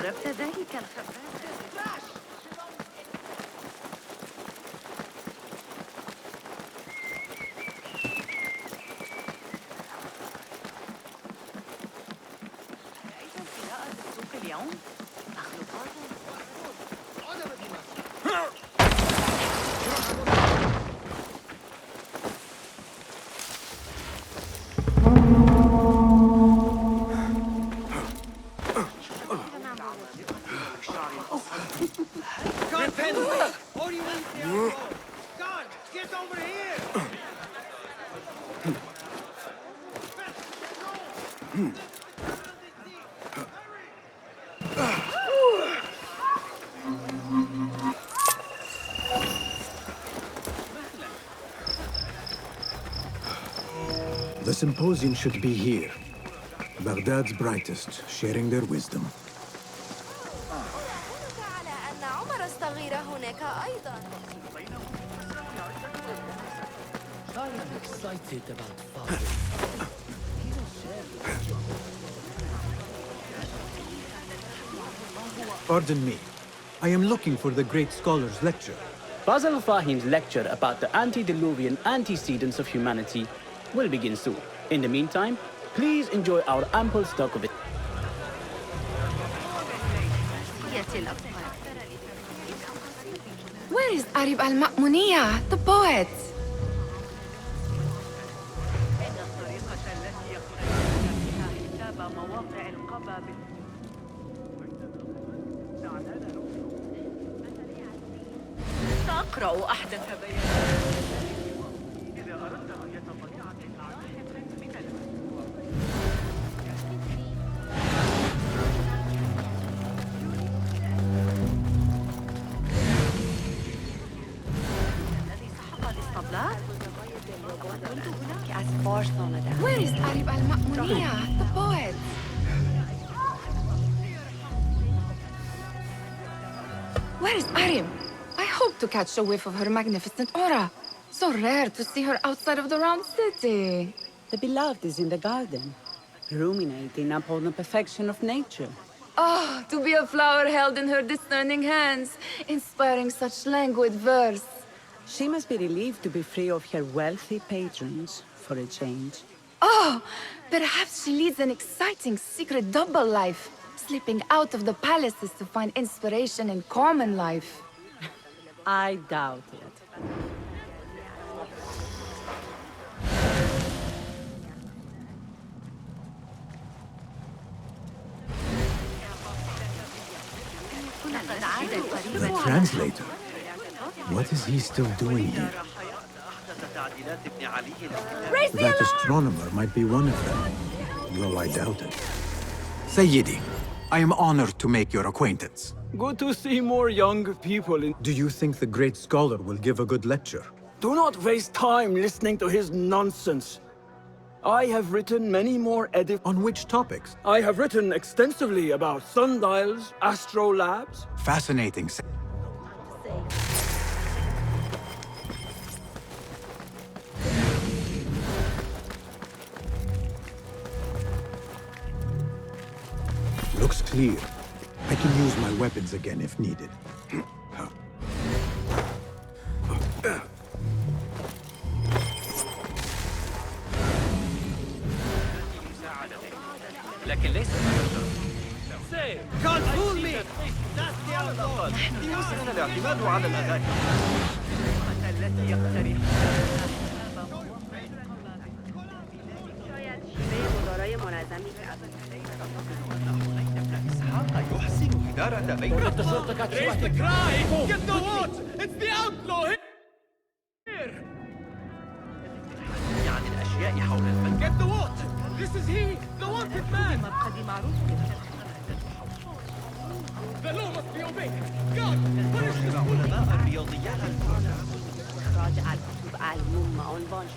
جربت ذلك الخبز؟ رأيت قراءة السوق اليوم؟ مخلوقات. The symposium should be here. Baghdad's brightest, sharing their wisdom. I am excited about father. Pardon me. I am looking for the great scholar's lecture. Basil Fahim's lecture about the antediluvian antecedents of humanity will begin soon. In the meantime, please enjoy our ample stock of it. Where is Arib al-Ma'muniya, the poet? سأقرأ أحدث بيانات. إذا أردت رؤية طبيعة الأعمال من الذي سحق الاسطبلات؟ كنت هناك. Where is Arib al-Ma'muniya, the poet? Where is Arib? I hope to catch a whiff of her magnificent aura. So rare to see her outside of the round city. The beloved is in the garden, ruminating upon the perfection of nature. Oh, to be a flower held in her discerning hands, inspiring such languid verse. She must be relieved to be free of her wealthy patrons for a change. Oh, perhaps she leads an exciting secret double life, slipping out of the palaces to find inspiration in common life. I doubt it. The translator? What is he still doing here? That astronomer might be one of them, though I doubt it. Sayyidi, I am honored to make your acquaintance. Good to see more young people in... Do you think the great scholar will give a good lecture? Do not waste time listening to his nonsense. I have written many more On which topics? I have written extensively about sundials, astrolabs. Fascinating. Looks clear. I can use my weapons again if needed. Can't fool me! يمكننا الاعتماد على الأغاني. التي يقترح يحسن إدارة بيت. Raise the cry! Get the watch! It's the outlaw here! عن الأشياء حول المنزل. Get the watch! This is he! The wanted man! The law must be obeyed! God! Punish this fool! علماء الرياضيات راجع الكتب علمهم عنوان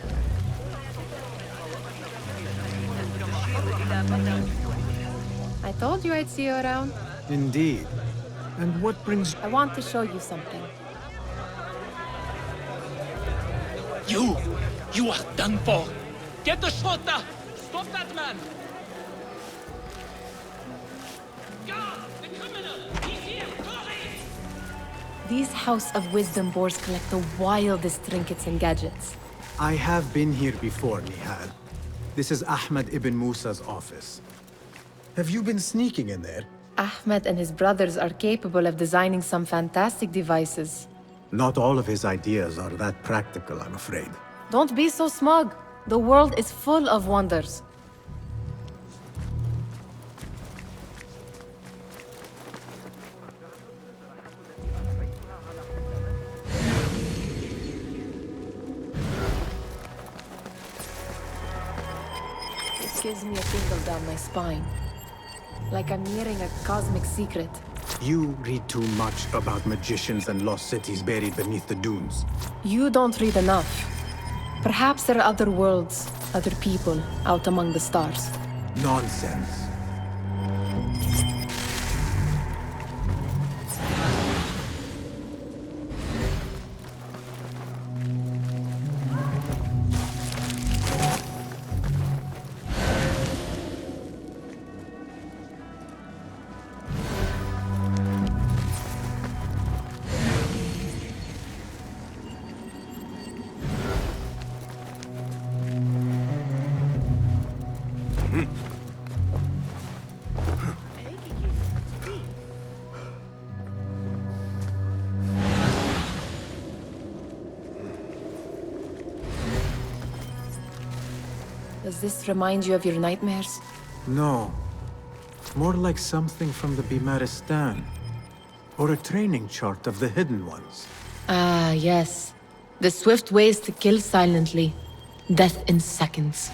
I told you I'd see you around. Indeed. And what brings... I want to show you something. You are done for. Get the shota! Stop that man! God, they're coming These House of Wisdom boars collect the wildest trinkets and gadgets. I have been here before, Nihal. This is Ahmed ibn Musa's office. Have you been sneaking in there? Ahmed and his brothers are capable of designing some fantastic devices. Not all of his ideas are that practical, I'm afraid. Don't be so smug. The world is full of wonders. It gives me a tingle down my spine. Like I'm nearing a cosmic secret. You read too much about magicians and lost cities buried beneath the dunes. You don't read enough. Perhaps there are other worlds, other people, out among the stars. Nonsense. Does this remind you of your nightmares? No. More like something from the Bimaristan. Or a training chart of the Hidden Ones. Ah, yes. The swift ways to kill silently. Death in seconds.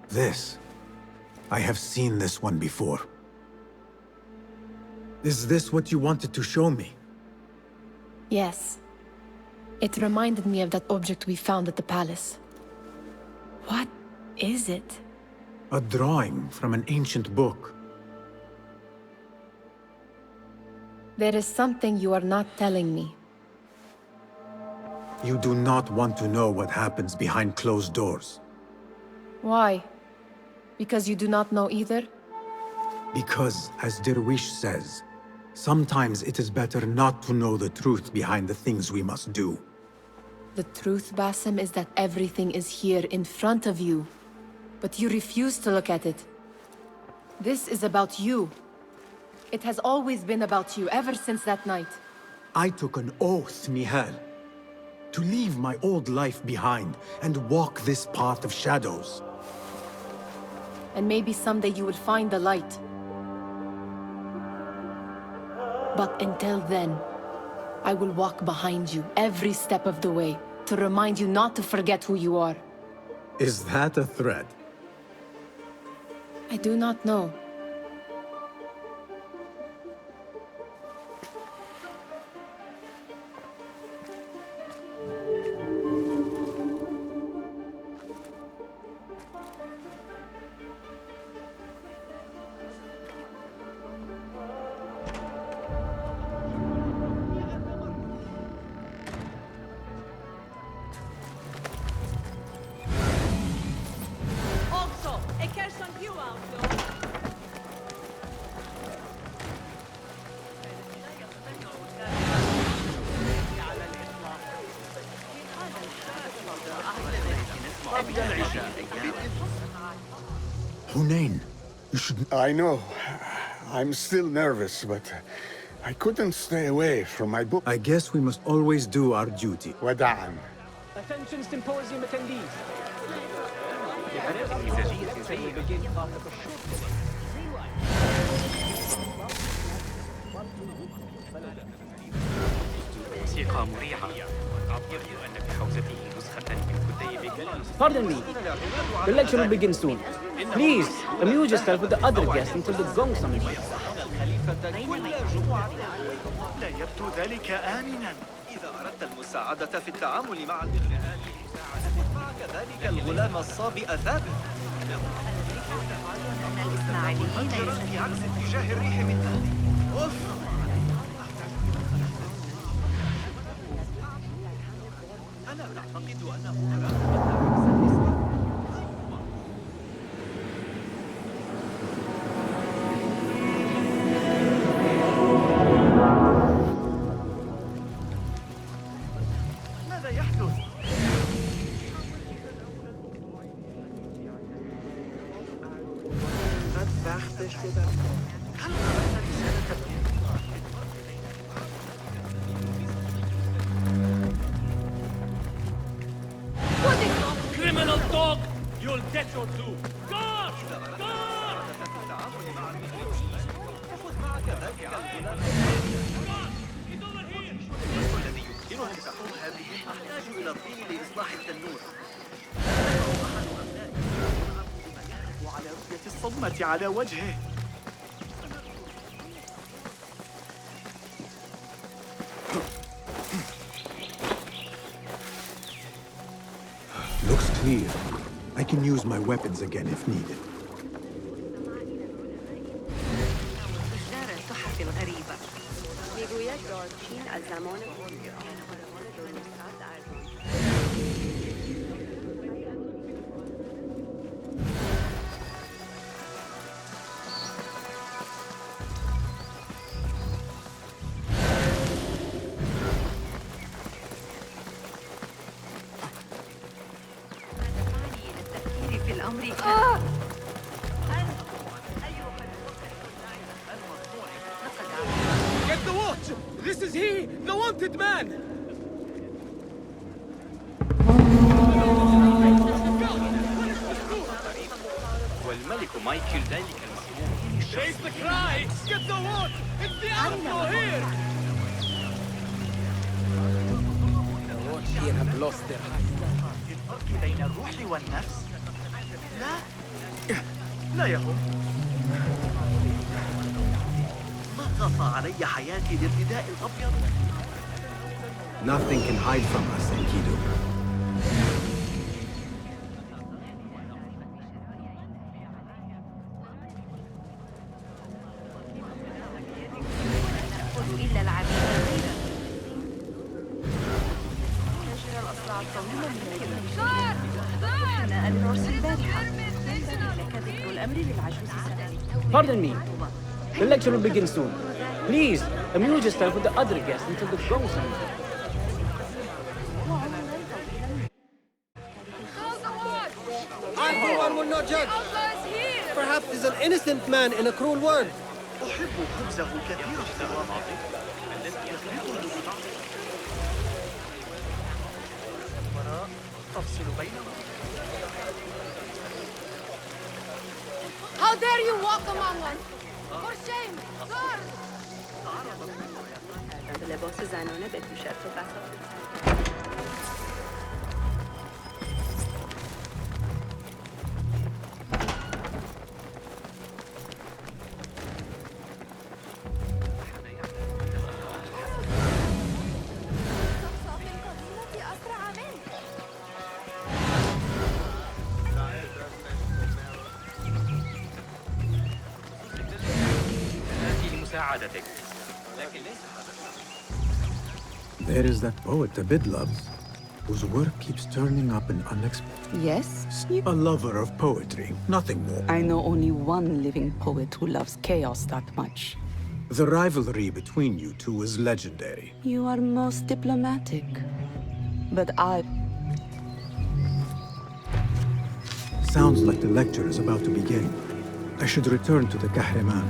This. I have seen this one before. Is this what you wanted to show me? Yes. It reminded me of that object we found at the palace. What is it? A drawing from an ancient book. There is something you are not telling me. You do not want to know what happens behind closed doors. Why? Because you do not know either? Because, as Derwish says, sometimes it is better not to know the truth behind the things we must do. The truth, Basim, is that everything is here in front of you. But you refuse to look at it. This is about you. It has always been about you, ever since that night. I took an oath, Nihal, to leave my old life behind and walk this path of shadows. And maybe someday you will find the light. But until then, I will walk behind you every step of the way to remind you not to forget who you are. Is that a threat? I do not know. Also, ik krijg zo'n view out, joh. Hunain, you should... I know. I'm still nervous, but I couldn't stay away from my book. I guess we must always do our duty. وداعاً. Attention symposium attendees. موسيقى مريحة. يبدو أن بحوزته نسخة من كتيب Pardon me. The lecture will begin soon. Please, amuse yourself with the other guests until the gong summons. لا يبدو ذلك آمنا. إذا أردت المساعدة في التعامل مع الإغراءات فمعك ذلك الغلام الصابئ ثابت. منجرا في عكس اتجاه الريح من تحت. أوف. أنا أعتقد أنه النقمة على وجهه. Looks clear. I can use my weapons again if needed. تجار التحف الغريبة. میگوید لورد چین از زمان في الأمر Get the watch! This is he, the wanted man! والملك مايكل ذلك المأمور. Chase the cry! Get the watch! It's the outlaw here! The watch here have lost their الفرق بين الروح والنفس؟ لا يهم. ما خاف علي حياتي للرداء الأبيض. Nothing can hide from us, Enkidu. إلا العبيد غيره. تجرى الأصلع الطويلة من أن نرسل البارحة. لك ذكر الأمر للعجوز سنة. Pardon me. The lecture will begin soon. Please, amuse yourself with the other guests until the gong sounds. I, for one, will not judge. Perhaps he's an innocent man in a cruel world. أحب خبزه كثير الثواب. تفصل بينهم. How dare you walk among us? For shame, sir! لباس زنانه به تیشرت و بساط. لمساعدتك. لكن ليس There is that poet Abid loves, whose work keeps turning up in unexpected... Yes? A lover of poetry, nothing more. I know only one living poet who loves chaos that much. The rivalry between you two is legendary. You are most diplomatic. But I... Sounds like the lecture is about to begin. I should return to the Kahraman.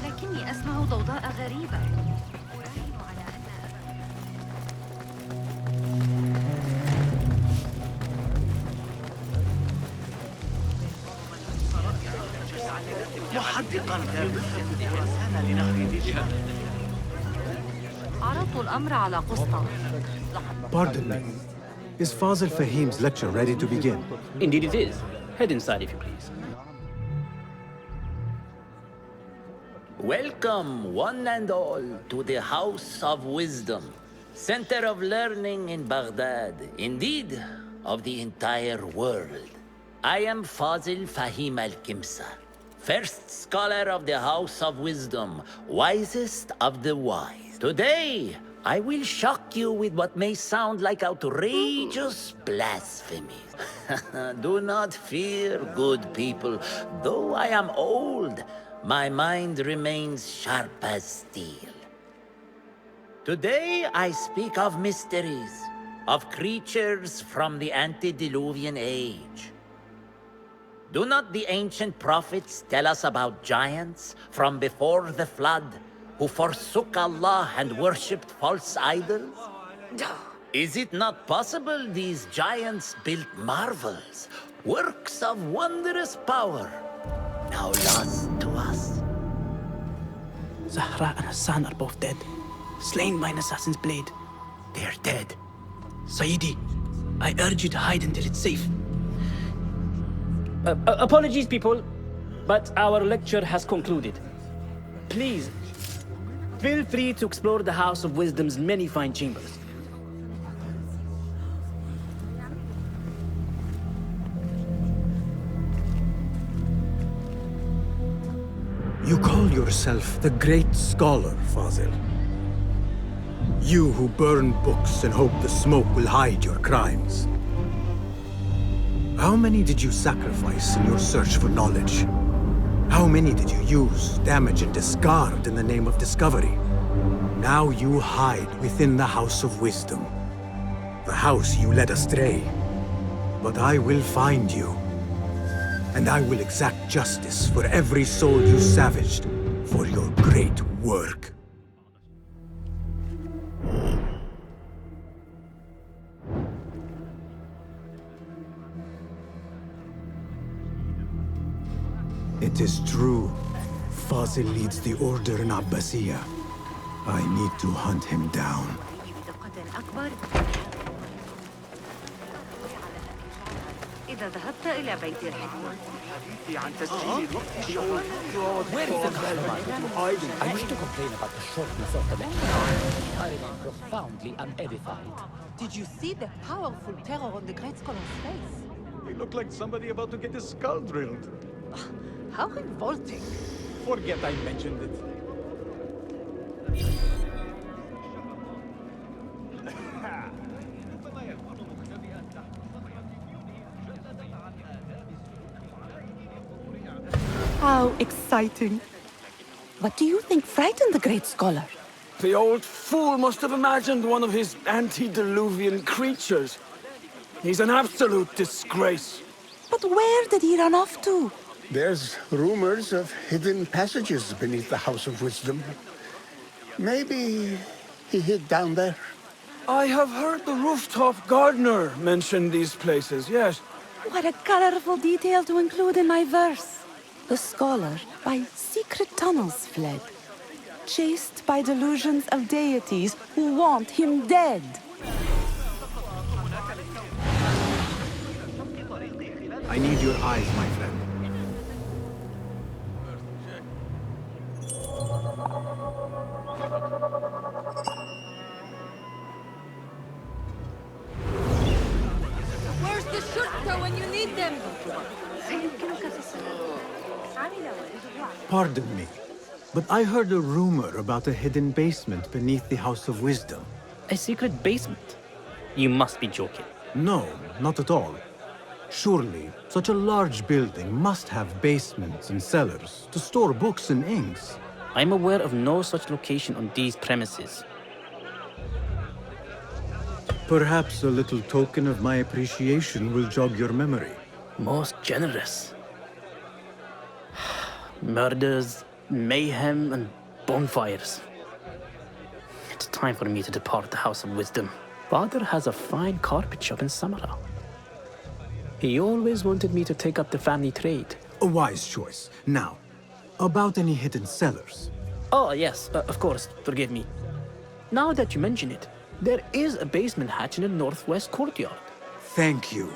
لكني أسمع ضوضاء غريبة. محدقا كابسا خراسان لنهر دجلة. عرضت الأمر على قسطة. Pardon me. Is Fazil Fahim's lecture ready to begin? Indeed it is. Head inside if you please. Welcome, one and all, to the House of Wisdom, center of learning in Baghdad, indeed, of the entire world. I am Fazil Fahim al-Kimsa, first scholar of the House of Wisdom, wisest of the wise. Today, I will shock you with what may sound like outrageous blasphemy. Do not fear, good people. Though I am old, my mind remains sharp as steel. Today, I speak of mysteries, of creatures from the antediluvian age. Do not the ancient prophets tell us about giants from before the flood who forsook Allah and worshipped false idols? Is it not possible these giants built marvels, works of wondrous power, now lost to us? Zahra and Hassan are both dead, slain by an assassin's blade. They're dead. Sayyidi, I urge you to hide until it's safe. Apologies, people, but our lecture has concluded. Please, feel free to explore the House of Wisdom's many fine chambers. You call yourself the Great Scholar, Fazil. You who burn books and hope the smoke will hide your crimes. How many did you sacrifice in your search for knowledge? How many did you use, damage, and discard in the name of discovery? Now you hide within the House of Wisdom. The house you led astray. But I will find you. And I will exact justice for every soul you savaged for your great work. It is true. Fazil leads the order in Abbasiyah. I need to hunt him down. إذا ذهبت إلى بيت الحكمة عن تسجيل الوقت. Where is the hiding? I wish to complain about the shortness of the lecture. I am profoundly unedified. Did you see the powerful terror on the Great Scholar's face? He looked like somebody about to get his skull drilled. How revolting. Forget I mentioned it. How exciting. What do you think frightened the great scholar? The old fool must have imagined one of his antediluvian creatures. He's an absolute disgrace. But where did he run off to? There's rumors of hidden passages beneath the House of Wisdom. Maybe he hid down there. I have heard the rooftop gardener mention these places, yes. What a colorful detail to include in my verse. The scholar by secret tunnels fled, chased by delusions of deities who want him dead. I need your eyes, my friend. Where's the shurta when you need them? Pardon me, but I heard a rumor about a hidden basement beneath the House of Wisdom. A secret basement? You must be joking. No, not at all. Surely, such a large building must have basements and cellars to store books and inks. I'm aware of no such location on these premises. Perhaps a little token of my appreciation will jog your memory. Most generous. Murders, mayhem, and bonfires. It's time for me to depart the House of Wisdom. Father has a fine carpet shop in Samara. He always wanted me to take up the family trade. A wise choice. Now, about any hidden cellars? Oh, yes, of course, forgive me. Now that you mention it, there is a basement hatch in the northwest courtyard. Thank you.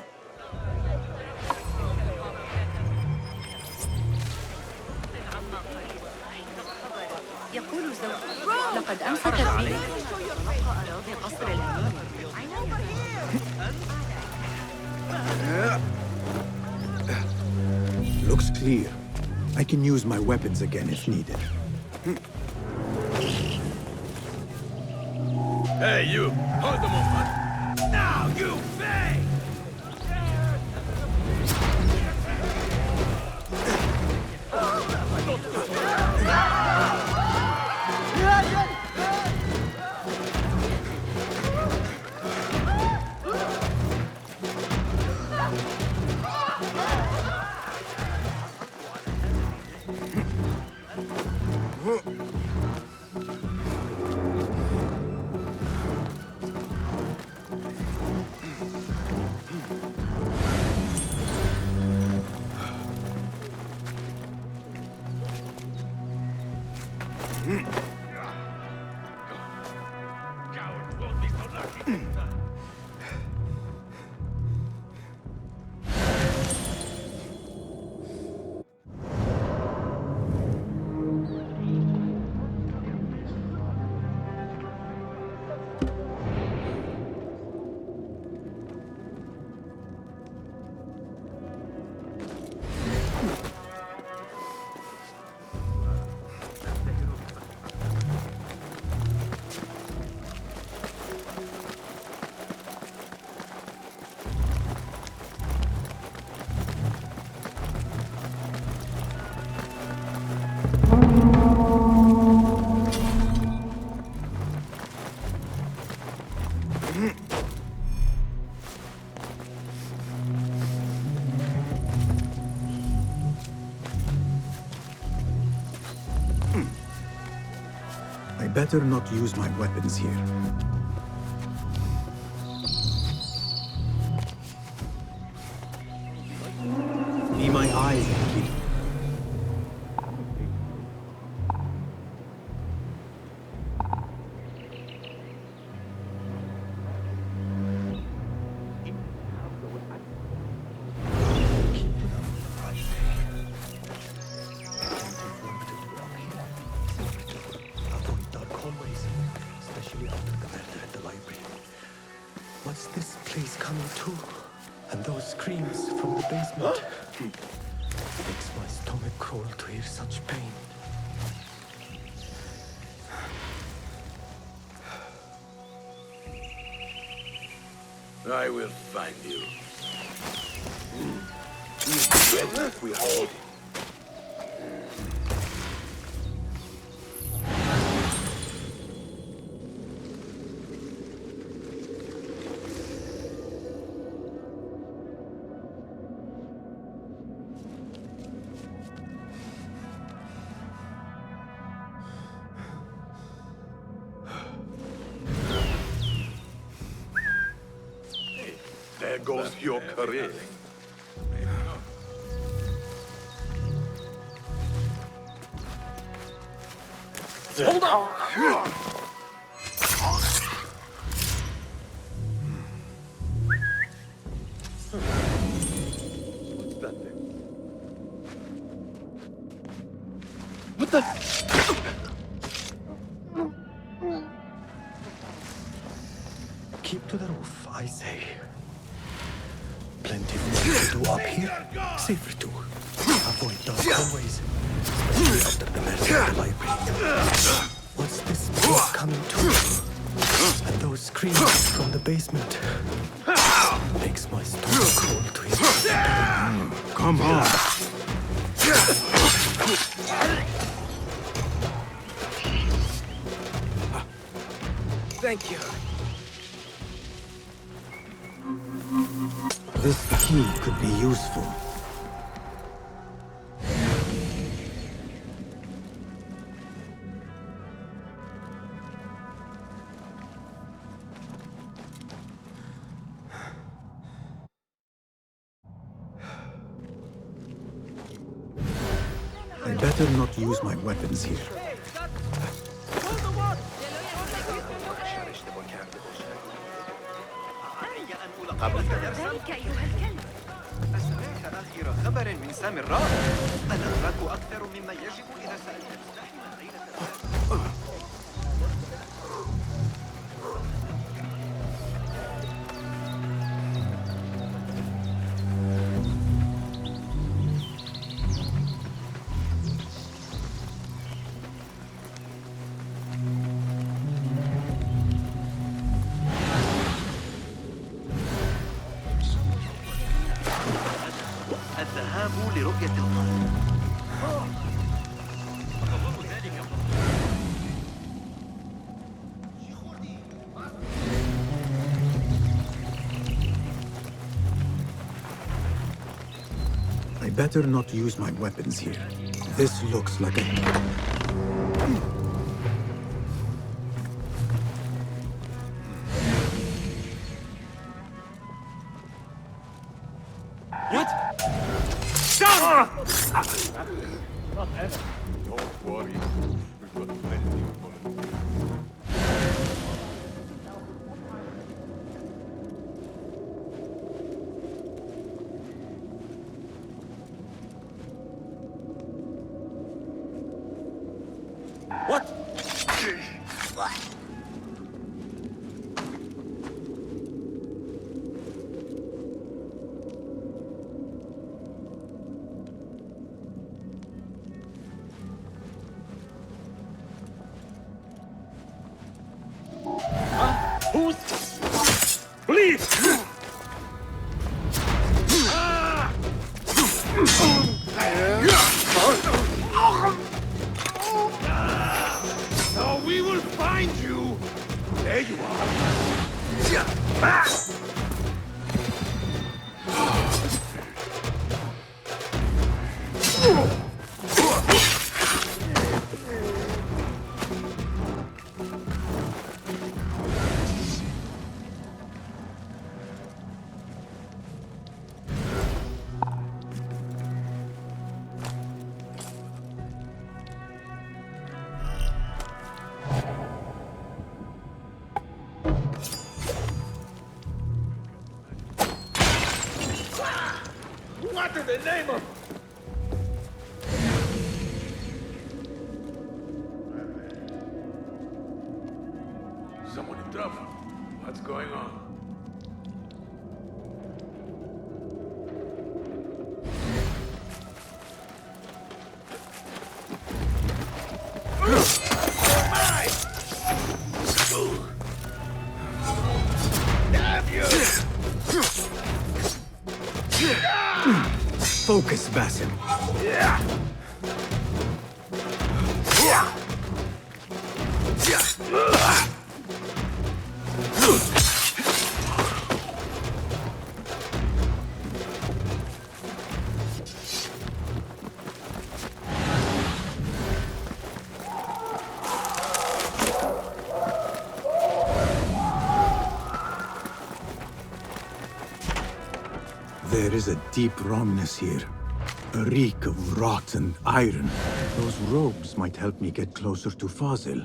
يقول زوجي لقد أمسك في أراضي قصر الأمير. Looks clear. I can use my weapons again if needed. Hey, you! Hold the movement! Now, you pay! better not use my weapons here. Be my eyes, kid. What's this place coming to? And those screams from the basement. Makes my stomach crawl to hear such pain. I will find you. We hold. There goes your career. Hold on! What's that thing? What the? Keep to the roof, I say. Plenty of work to do up here. Safer too. Avoid dark hallways, especially after the murder of the library. What's this place coming to? And those screams from the basement. Makes my stomach crawl to his Come on. Thank you. This key could be useful. I better not use my weapons here. ذلك أيها الكلب. أسمعت آخر خبر من سامراء. أنا أراك أكثر مما يجب إذا سألت تزدحم ليلة الذهاب لرؤية القمر. I better not use my weapons here. This looks like a... What? Stop! Don't worry. We've got plenty of bullets. What? Who's... Please! Now we will find you. There you are. in the name of... Someone in trouble. What's going on? Focus, Basim. There is a deep wrongness here. A reek of rot and iron. Those robes might help me get closer to Fazil.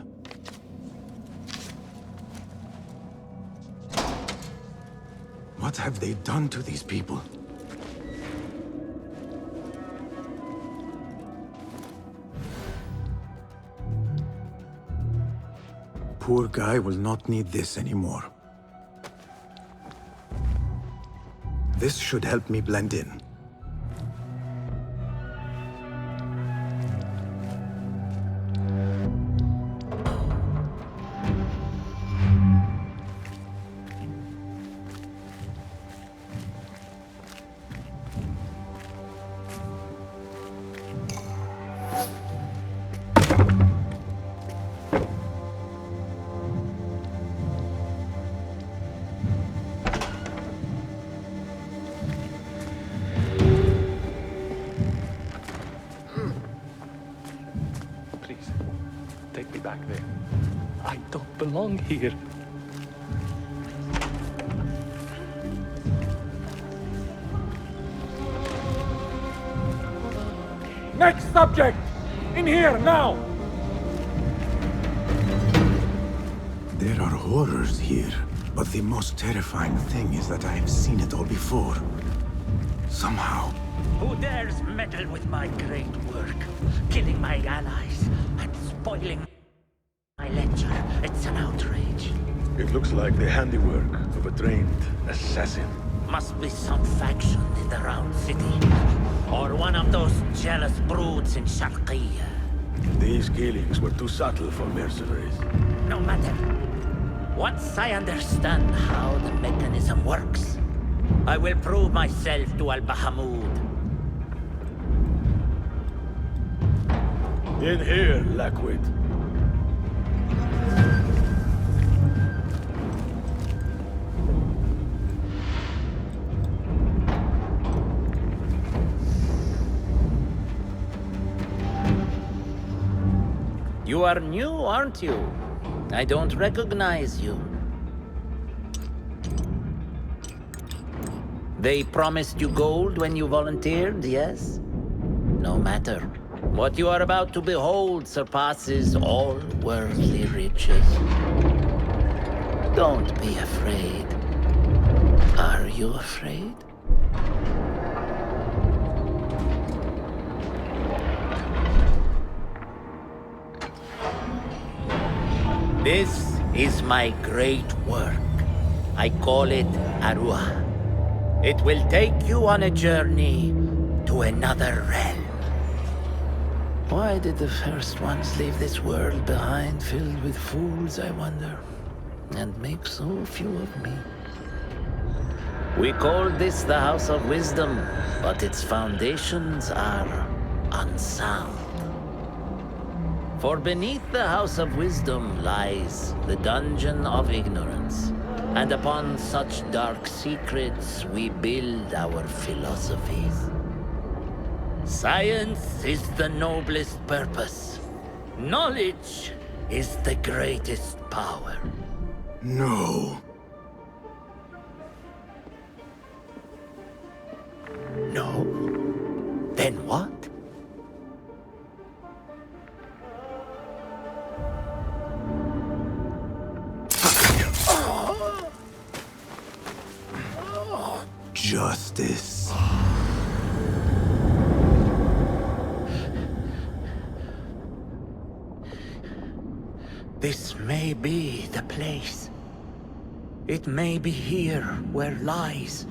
What have they done to these people? Poor guy will not need this anymore. This should help me blend in. Take me back there. I don't belong here. Next subject! In here, now! There are horrors here, but the most terrifying thing is that I have seen it all before. Somehow. Who dares meddle with my great work? Killing my allies and spoiling my lecture. It's an outrage. It looks like the handiwork of a trained assassin. Must be some faction in the Round City. Or one of those jealous broods in Sharqiyya. These killings were too subtle for mercenaries. No matter. Once I understand how the mechanism works, I will prove myself to Al-Bahamud. In here, Lackwit. You are new, aren't you? I don't recognize you. They promised you gold when you volunteered, yes? No matter. What you are about to behold surpasses all worldly riches. Don't be afraid. Are you afraid? This is my great work. I call it Arua. It will take you on a journey to another realm. Why did the first ones leave this world behind filled with fools, I wonder, and make so few of me? We call this the House of Wisdom, but its foundations are unsound. For beneath the House of Wisdom lies the Dungeon of Ignorance, and upon such dark secrets we build our philosophies. Science is the noblest purpose. Knowledge is the greatest power. No. No? Then what? Justice. This may be the place. It may be here where lies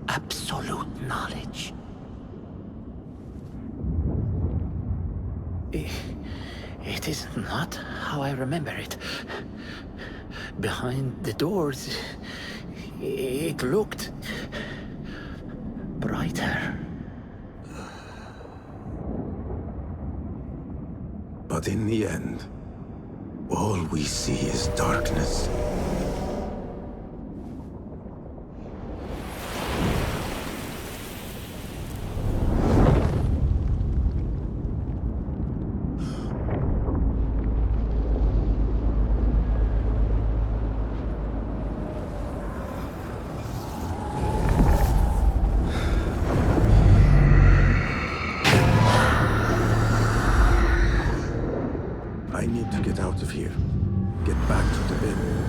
absolute knowledge. It is not how I remember it. Behind the doors, it looked brighter. But in the end, all we see is darkness. I need to get out of here. Get back to the inn.